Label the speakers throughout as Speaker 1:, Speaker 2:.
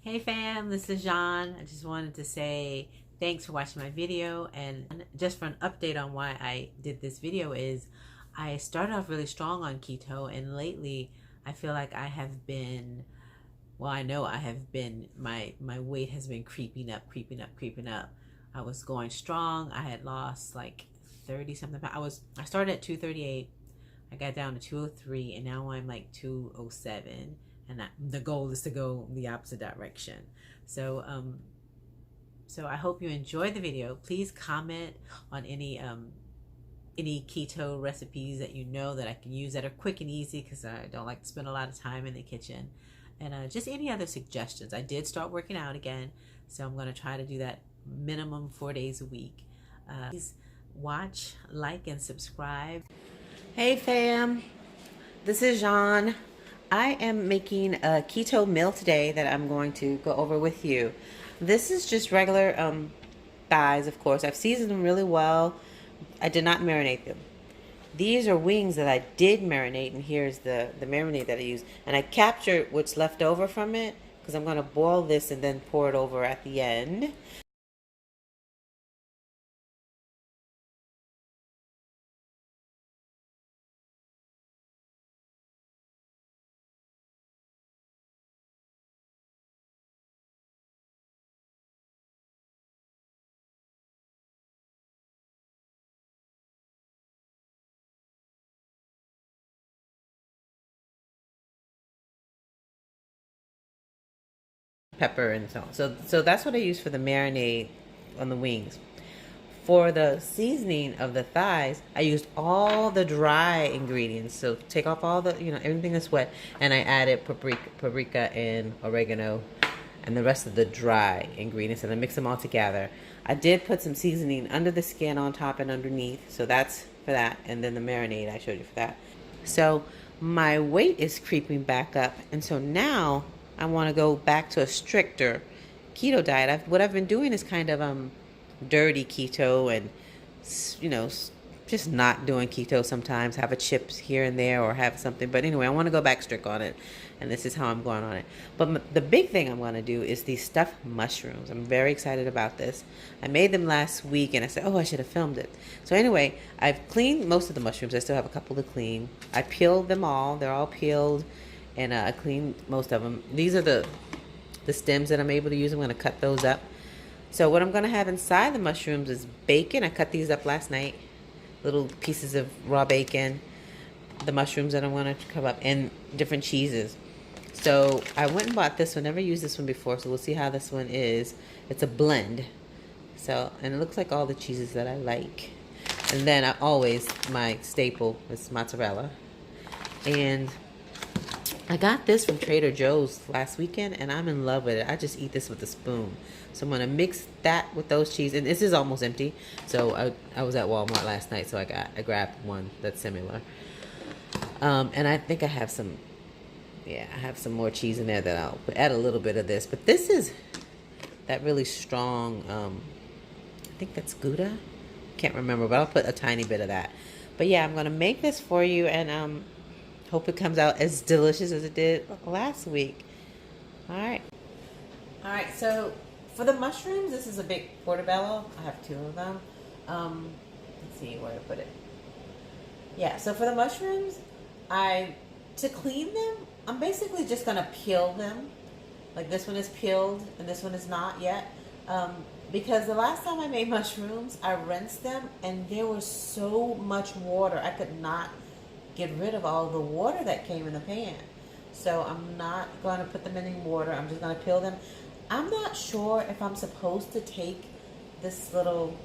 Speaker 1: Hey fam, this is Jean. I just wanted to say thanks for watching my video, and just for an update on why I did this video is I started off really strong on keto, and lately I feel like I have been, well, I know I have been, my weight has been creeping up, creeping up, creeping up. I was going strong. I had lost like 30 something pounds. I started at 238. I got down to 203, and now I'm like 207, and the goal is to go the opposite direction. So so I hope you enjoyed the video. Please comment on any keto recipes that you know that I can use that are quick and easy, because I don't like to spend a lot of time in the kitchen. And just any other suggestions. I did start working out again, so I'm going to try to do that minimum 4 days a week. Please watch, like, and subscribe. Hey fam, this is Jean. I am making a keto meal today that I'm going to go over with you. This is just regular thighs, of course. I've seasoned them really well. I did not marinate them. These are wings that I did marinate, and here's the marinade that I used. And I captured what's left over from it, because I'm going to boil this and then pour it over at the end. Pepper and so on. So that's what I use for the marinade on the wings. For the seasoning of the thighs, I used all the dry ingredients. So take off all the, everything that's wet, and I added paprika and oregano and the rest of the dry ingredients, and I mix them all together. I did put some seasoning under the skin, on top and underneath, so that's for that, and then the marinade I showed you for that. So my weight is creeping back up, and so now I want to go back to a stricter keto diet. What I've been doing is kind of dirty keto, and just not doing keto sometimes, have a chips here and there or have something. But anyway, I want to go back strict on it, and this is how I'm going on it. But the big thing I'm going to do is these stuffed mushrooms. I'm very excited about this. I made them last week, and I said, oh, I should have filmed it. So anyway, I've cleaned most of the mushrooms. I still have a couple to clean. I peeled them all. They're all peeled, and I cleaned most of them. These are the stems that I'm able to use. I'm going to cut those up. So what I'm going to have inside the mushrooms is bacon. I cut these up last night. Little pieces of raw bacon. The mushrooms that I'm going to cook up. And different cheeses. So I went and bought this one. Never used this one before. So we'll see how this one is. It's a blend. So, and it looks like all the cheeses that I like. And then my staple is mozzarella. And I got this from Trader Joe's last weekend, and I'm in love with it. I just eat this with a spoon. So I'm going to mix that with those cheese. And this is almost empty. So I was at Walmart last night, so I grabbed one that's similar. And I think I have some more cheese in there that I'll add a little bit of this. But this is that really strong, I think that's Gouda. Can't remember, but I'll put a tiny bit of that. But yeah, I'm going to make this for you, and hope it comes out as delicious as it did last week. All right. All right, so for the mushrooms, this is a big portobello. I have 2 of them. Let's see where to put it. Yeah, so for the mushrooms, to clean them, I'm basically just going to peel them. Like this one is peeled and this one is not yet. Because the last time I made mushrooms, I rinsed them and there was so much water. I could not get rid of all the water that came in the pan. So I'm not going to put them in any water. I'm just going to peel them. I'm not sure if I'm supposed to take this little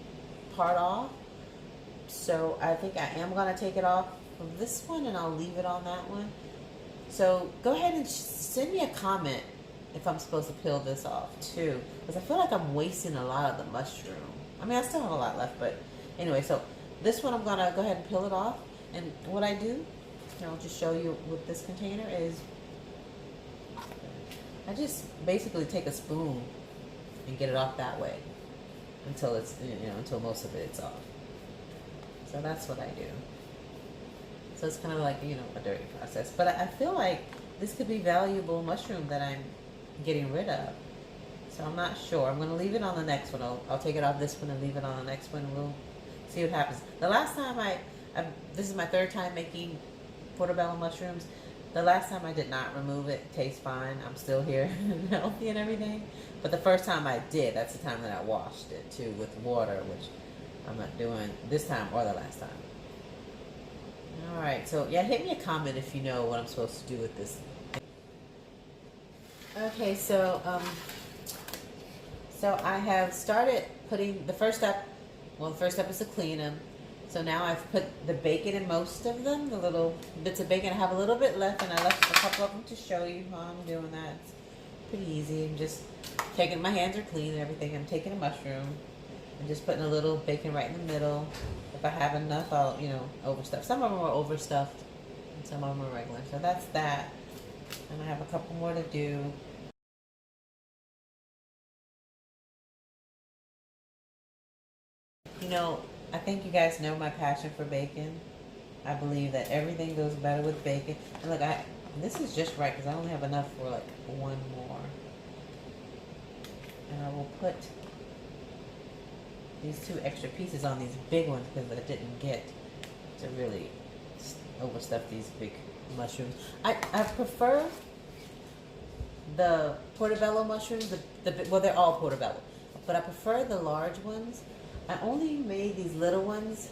Speaker 1: part off. So I think I am going to take it off from this one, and I'll leave it on that one. So go ahead and send me a comment if I'm supposed to peel this off too, because I feel like I'm wasting a lot of the mushroom. I mean, I still have a lot left, but anyway, so this one I'm going to go ahead and peel it off. And what I do, I'll just show you with this container, is I just basically take a spoon and get it off that way until it's, until most of it's off. So that's what I do. So it's kind of like, a dirty process. But I feel like this could be valuable mushroom that I'm getting rid of. So I'm not sure. I'm going to leave it on the next one. I'll take it off this one and leave it on the next one. We'll see what happens. The last time this is my third time making portobello mushrooms. The last time I did not remove it. It tastes fine. I'm still here and healthy and everything. But the first time I did, that's the time that I washed it too with water, which I'm not doing this time or the last time. Alright, so yeah, hit me a comment if you know what I'm supposed to do with this. Okay, so I have started putting the first step. Well, the first step is to clean them. So now I've put the bacon in most of them, the little bits of bacon. I have a little bit left, and I left a couple of them to show you how I'm doing that. It's pretty easy. I'm just taking, my hands are clean and everything. I'm taking a mushroom and just putting a little bacon right in the middle. If I have enough, I'll, overstuff. Some of them are overstuffed, and some of them are regular. So that's that. And I have a couple more to do. I think you guys know my passion for bacon. I believe that everything goes better with bacon. And look, this is just right because I only have enough for like one more. And I will put these 2 extra pieces on these big ones because I didn't get to really overstuff these big mushrooms. I prefer the portobello mushrooms. Well, they're all portobello, but I prefer the large ones. I only made these little ones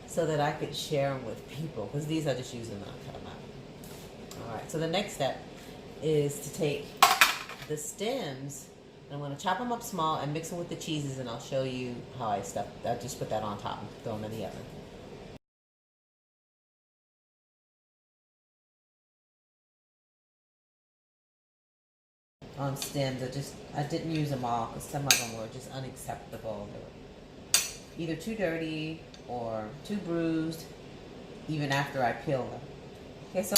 Speaker 1: so that I could share them with people because these I just use them and I cut them out. Alright, so the next step is to take the stems and I'm going to chop them up small and mix them with the cheeses, and I'll show you how I just put that on top and throw them in the oven. On stems, I didn't use them all because some of them were just unacceptable. They were either too dirty or too bruised even after I peel them. Okay, so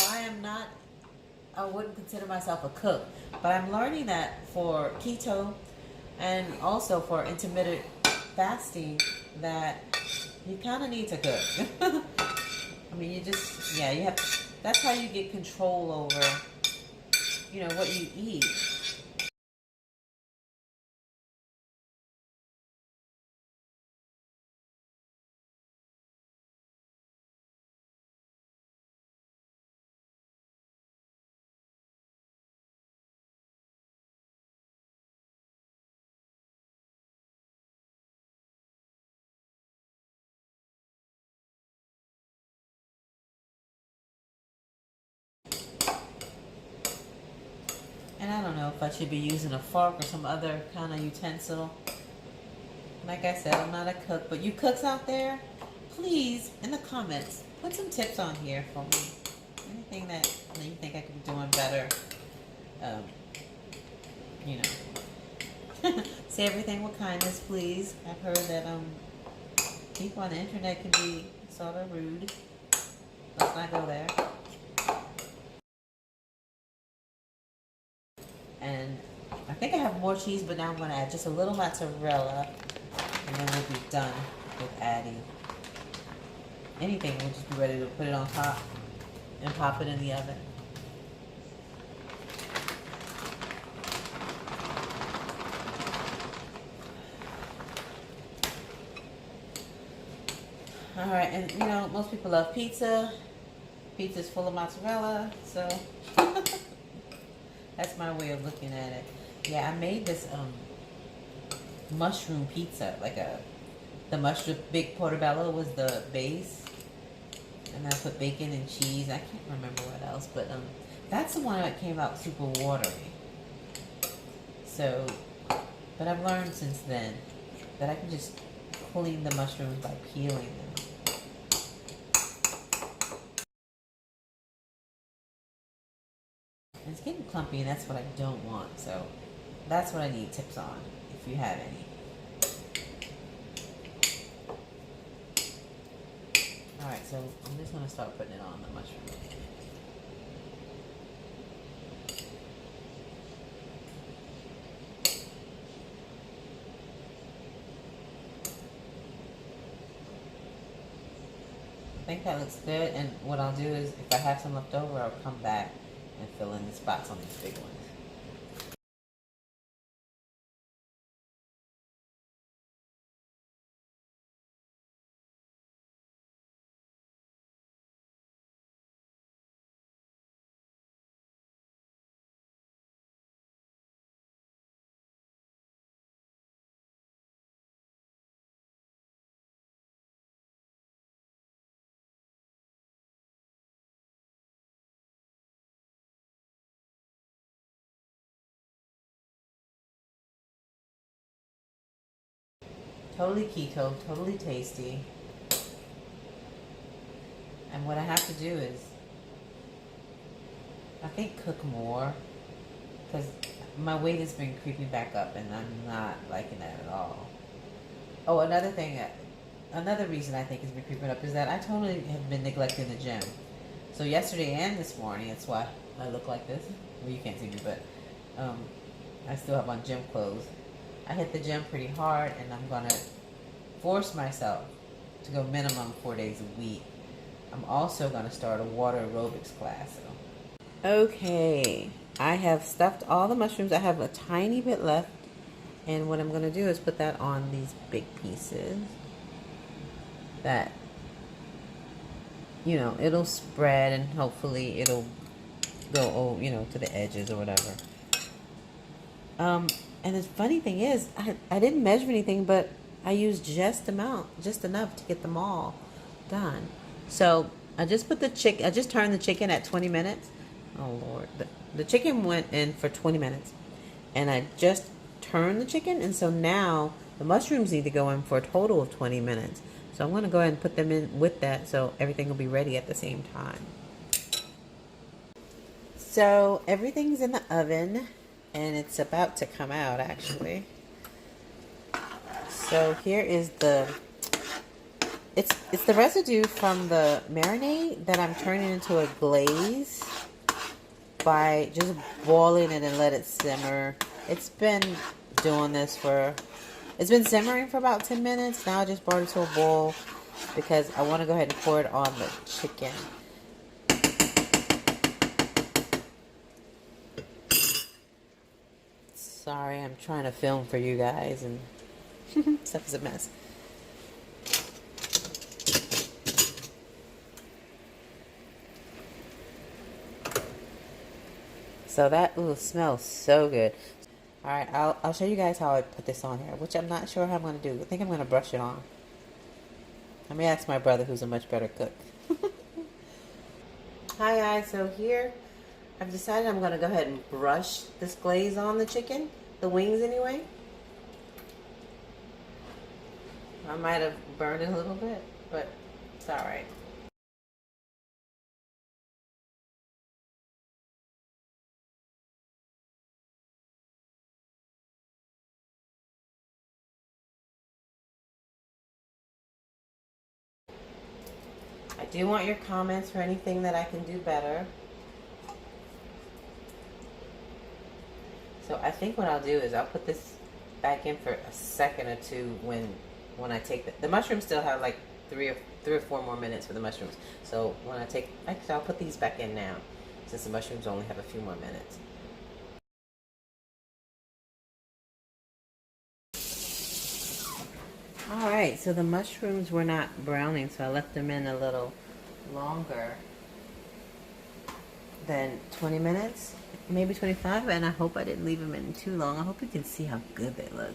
Speaker 1: I wouldn't consider myself a cook, but I'm learning that for keto and also for intermittent fasting that you kind of need to cook. I mean, you have to, that's how you get control over, what you eat. And I don't know if I should be using a fork or some other kind of utensil. Like I said, I'm not a cook, but you cooks out there, please, in the comments, put some tips on here for me. Anything that you think I could be doing better. Say everything with kindness, please. I've heard that people on the internet can be sort of rude. Let's not go there. And I think I have more cheese, but now I'm going to add just a little mozzarella, and then we'll be done with adding anything. We'll just be ready to put it on top and pop it in the oven. Alright, and most people love pizza. Pizza's full of mozzarella, so that's my way of looking at it. Yeah, I made this mushroom pizza, the mushroom, big portobello was the base, and I put bacon and cheese. I can't remember what else, but that's the one that came out super watery. So, but I've learned since then that I can just clean the mushrooms by peeling them. It's getting clumpy, and that's what I don't want. So that's what I need tips on, if you have any. Alright, so I'm just going to start putting it on the mushroom. I think that looks good, and what I'll do is, if I have some left over, I'll come back and fill in the spots on these big ones. Totally keto, totally tasty. And what I have to do is, I think, cook more, because my weight has been creeping back up and I'm not liking that at all. Oh, another thing, another reason I think it's been creeping up is that I totally have been neglecting the gym. So yesterday and this morning, that's why I look like this. Well, you can't see me, but I still have on gym clothes. I hit the gym pretty hard, and I'm gonna force myself to go minimum 4 days a week. I'm also gonna start a water aerobics class. So. Okay, I have stuffed all the mushrooms. I have a tiny bit left, and what I'm gonna do is put that on these big pieces. That, you know, it'll spread and hopefully it'll go, you know, to the edges or whatever. And the funny thing is, I didn't measure anything, but I used just enough to get them all done. So I just put I just turned the chicken at 20 minutes. Oh Lord, the chicken went in for 20 minutes, and I just turned the chicken, and so now the mushrooms need to go in for a total of 20 minutes. So I'm going to go ahead and put them in with that, so everything will be ready at the same time. So everything's in the oven, and it's about to come out actually. So here is it's the residue from the marinade that I'm turning into a glaze by just boiling it and let it simmer. It's been simmering for about 10 minutes. Now I just brought it to a boil because I want to go ahead and pour it on the chicken. Sorry, I'm trying to film for you guys and stuff is a mess. So that smells so good. All right, I'll show you guys how I put this on here, which I'm not sure how I'm going to do. I think I'm going to brush it on. Let me ask my brother, who's a much better cook. Hi guys, so here I've decided I'm going to go ahead and brush this glaze on the chicken, the wings anyway. I might have burned it a little bit, but it's all right. I do want your comments for anything that I can do better. So I think what I'll do is I'll put this back in for a second or two when I take the mushrooms still have like three or four more minutes for the mushrooms. So when actually I'll put these back in now since the mushrooms only have a few more minutes. All right, so the mushrooms were not browning, so I left them in a little longer than 20 minutes, maybe 25, and I hope I didn't leave them in too long. I hope you can see how good they look.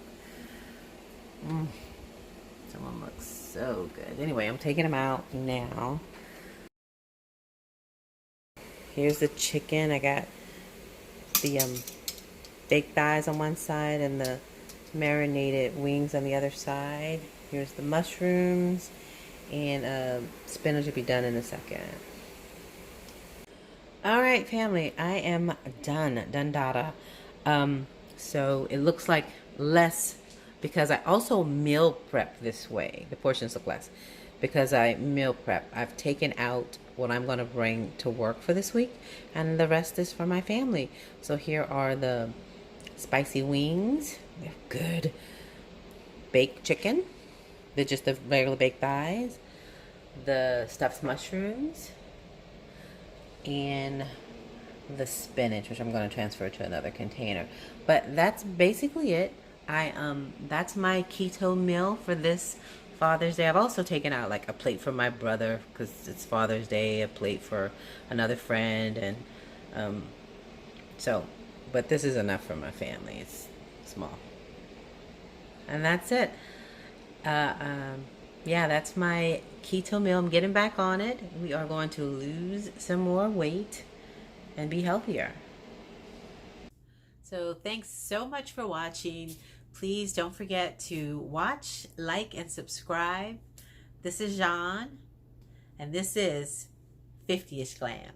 Speaker 1: Someone looks so good. Anyway, I'm taking them out now. Here's the chicken. I got the baked thighs on one side and the marinated wings on the other side. Here's the mushrooms, and spinach will be done in a second. All right, family, I am done data. So it looks like less because I also meal prep this way. The portions look less because I meal prep. I've taken out what I'm going to bring to work for this week, and the rest is for my family. So here are the spicy wings. They're good. Baked chicken. They're just the regular baked thighs. The stuffed mushrooms. And the spinach, which I'm going to transfer to another container. But that's basically it. That's my keto meal for this Father's Day. I've also taken out like a plate for my brother because it's Father's Day, a plate for another friend, and but this is enough for my family. It's small. And that's it. Yeah, that's my keto meal. I'm getting back on it. We are going to lose some more weight and be healthier. So thanks so much for watching.
Speaker 2: Please don't forget to watch, like, and subscribe. This is Jean, and this is 50ish Glam.